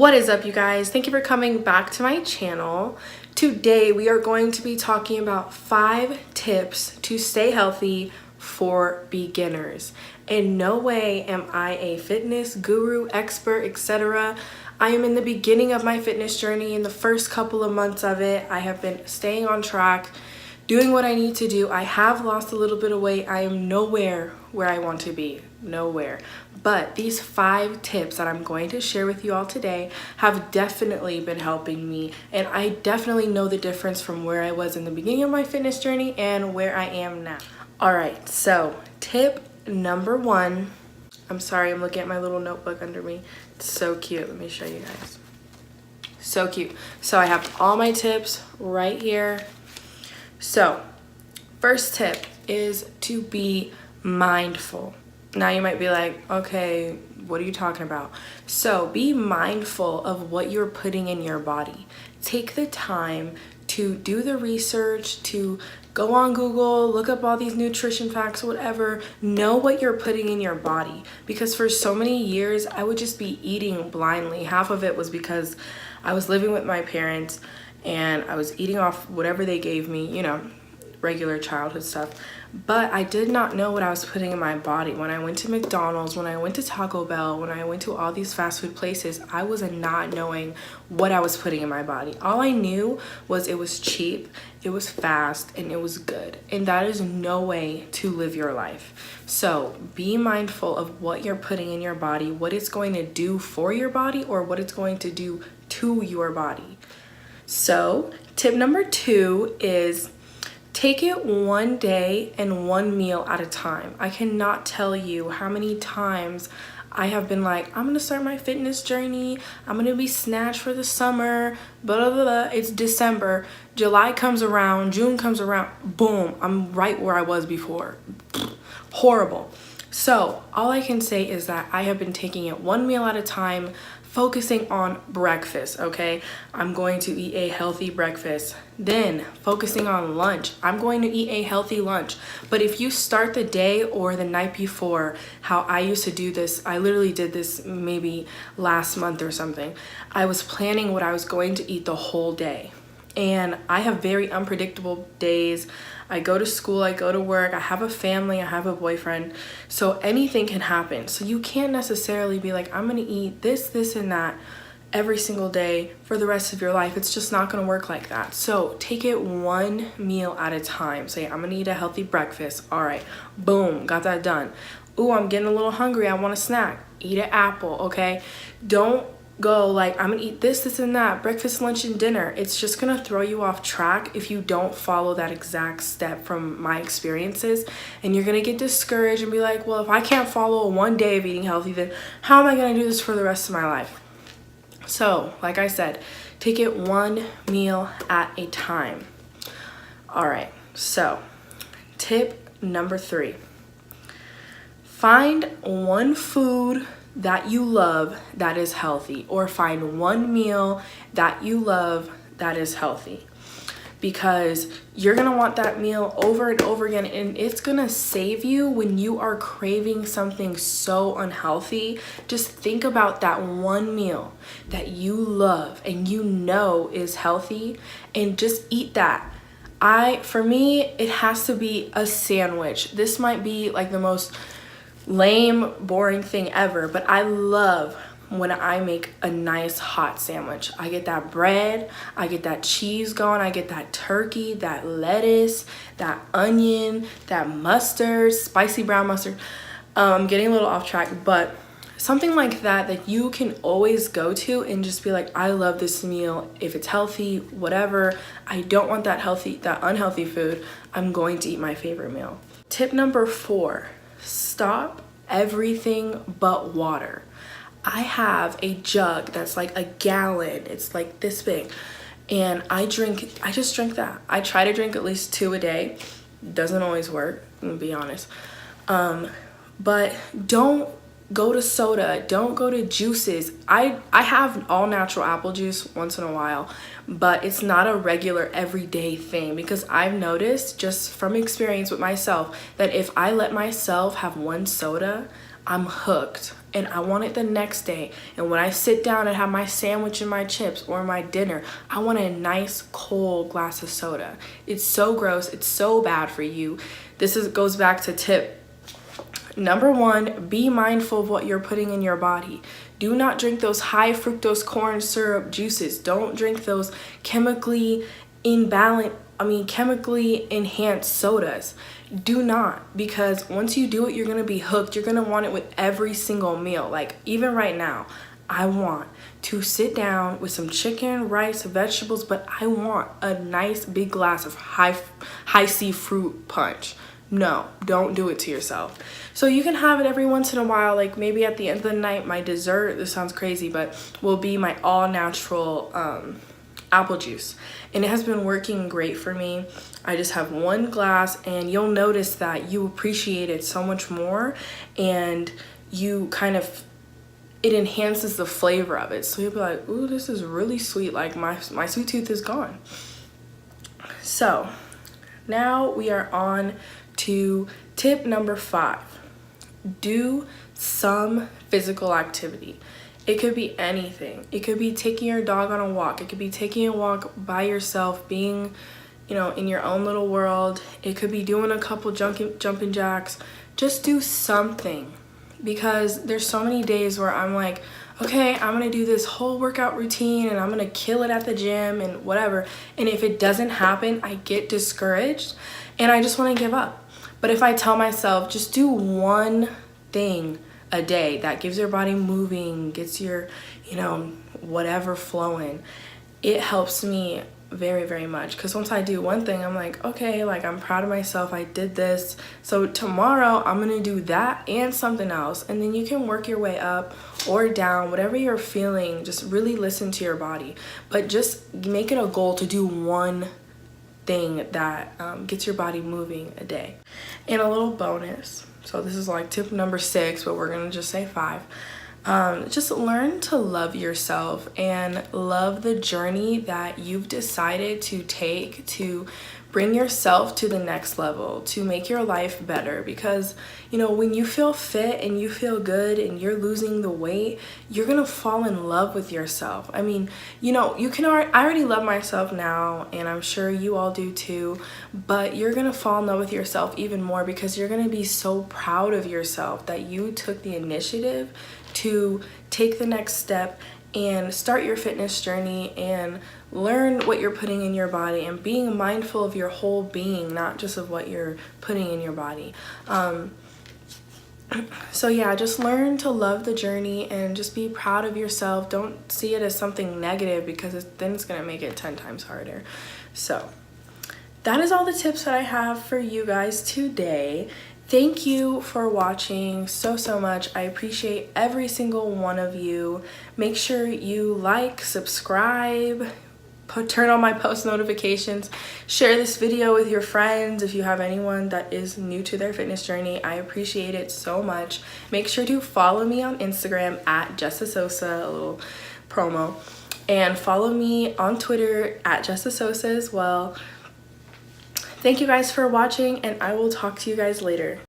What is up, you guys? Thank you for coming back to my channel. Today we are going to be talking about 5 tips to stay healthy for beginners. In no way am I a fitness guru, expert, etc. I am in the beginning of my fitness journey. In the first couple of months of it, I have been staying on track, doing what I need to do. I have lost a little bit of weight. I am nowhere where I want to be, nowhere. But these 5 tips that I'm going to share with you all today have definitely been helping me, and I definitely know the difference from where I was in the beginning of my fitness journey and where I am now. All right, so tip number 1. I'm sorry, I'm looking at my little notebook under me. It's so cute. Let me show you guys. So cute. So I have all my tips right here. So first tip is to be mindful. Now you might be like, okay, what are you talking about? So be mindful of what you're putting in your body. Take the time to do the research, to go on Google, look up all these nutrition facts, whatever. Know what you're putting in your body, because for so many years I would just be eating blindly. Half of it was because I was living with my parents and I was eating off whatever they gave me, you know, regular childhood stuff. But I did not know what I was putting in my body. When I went to McDonald's, when I went to Taco Bell, when I went to all these fast food places, I was not knowing what I was putting in my body. All I knew was it was cheap, it was fast, and it was good. And that is no way to live your life. So be mindful of what you're putting in your body, what it's going to do for your body, or what it's going to do to your body. So tip number 2 is take it one day and one meal at a time. I cannot tell you how many times I have been like, I'm gonna start my fitness journey, I'm gonna be snatched for the summer, blah, blah, blah. It's December, July comes around, June comes around, boom, I'm right where I was before. Horrible. So all I can say is that I have been taking it one meal at a time, focusing on breakfast, okay? I'm going to eat a healthy breakfast. Then focusing on lunch, I'm going to eat a healthy lunch. But if you start the day or the night before, how I used to do this, I literally did this maybe last month or something. I was planning what I was going to eat the whole day. And I have very unpredictable days. I go to school, I go to work, I have a family, I have a boyfriend. So anything can happen. So you can't necessarily be like, I'm gonna eat this, and that every single day for the rest of your life. It's just not gonna work like that. So take it one meal at a time. Say, I'm gonna eat a healthy breakfast. All right, boom, got that done. Ooh, I'm getting a little hungry, I want a snack. Eat an apple, okay? Don't go like, I'm gonna eat this, and that, breakfast, lunch, and dinner. It's just gonna throw you off track if you don't follow that exact step from my experiences, and you're gonna get discouraged and be like, well, if I can't follow one day of eating healthy, then how am I gonna do this for the rest of my life? So, like I said, take it one meal at a time. All right, so tip number 3. Find one food that you love that is healthy, or find one meal that you love that is healthy, because you're gonna want that meal over and over again, and it's gonna save you when you are craving something so unhealthy. Just think about that one meal that you love and you know is healthy, and just eat that. For me, it has to be a sandwich. This might be like the most lame, boring thing ever, but I love when I make a nice hot sandwich. I get that bread, I get that cheese going, I get that turkey, that lettuce, that onion, that mustard, spicy brown mustard. I'm getting a little off track, but something like that you can always go to and just be like, I love this meal. If it's healthy, whatever, I don't want that unhealthy food, I'm going to eat my favorite meal. Tip number 4. Stop everything but water. I have a jug that's like a gallon. It's like this big. And I just drink that. I try to drink at least 2 a day. Doesn't always work, I'm gonna be honest. But don't go to soda, don't go to juices. I have all natural apple juice once in a while, but it's not a regular everyday thing, because I've noticed just from experience with myself that if I let myself have one soda, I'm hooked and I want it the next day. And when I sit down and have my sandwich and my chips or my dinner, I want a nice cold glass of soda. It's so gross. It's so bad for you. Goes back to tip number 1, be mindful of what you're putting in your body. Do not drink those high fructose corn syrup juices. Don't drink those chemically enhanced sodas. Do not, because once you do it, you're gonna be hooked. You're gonna want it with every single meal. Like even right now, I want to sit down with some chicken, rice, vegetables, but I want a nice big glass of high C fruit punch. No, don't do it to yourself. So you can have it every once in a while, like maybe at the end of the night, my dessert, this sounds crazy, but will be my all natural apple juice. And it has been working great for me. I just have one glass, and you'll notice that you appreciate it so much more, and you it enhances the flavor of it. So you'll be like, ooh, this is really sweet. Like my sweet tooth is gone. So now we are on to tip number 5. Do some physical activity. It could be anything. It could be taking your dog on a walk. It could be taking a walk by yourself, being, in your own little world. It could be doing a couple jumping jacks. Just do something, because there's so many days where I'm like, okay, I'm gonna do this whole workout routine and I'm gonna kill it at the gym and whatever. And if it doesn't happen, I get discouraged and I just wanna give up. But if I tell myself, just do one thing a day that gets your body moving, gets your, whatever flowing, it helps me very, very much. Because once I do one thing, I'm like, okay, like I'm proud of myself, I did this. So tomorrow I'm gonna do that and something else. And then you can work your way up or down, whatever you're feeling. Just really listen to your body, but just make it a goal to do one thing that gets your body moving a day. And a little bonus, so this is like tip number 6, but we're gonna just say 5. Just learn to love yourself and love the journey that you've decided to take to bring yourself to the next level, to make your life better. Because, when you feel fit and you feel good and you're losing the weight, you're gonna fall in love with yourself. I mean, I already love myself now, and I'm sure you all do too, but you're gonna fall in love with yourself even more, because you're gonna be so proud of yourself that you took the initiative to take the next step and start your fitness journey and learn what you're putting in your body, and being mindful of your whole being, not just of what you're putting in your body. So yeah, just learn to love the journey and just be proud of yourself. Don't see it as something negative, because then it's gonna make it 10 times harder. So that is all the tips that I have for you guys today. Thank you for watching so much. I appreciate every single one of you. Make sure you like, subscribe, turn on my post notifications, share this video with your friends if you have anyone that is new to their fitness journey. I appreciate it so much. Make sure to follow me on Instagram at Jessa Sosa, a little promo, and follow me on Twitter at Jessa Sosa as well. Thank you guys for watching, and I will talk to you guys later.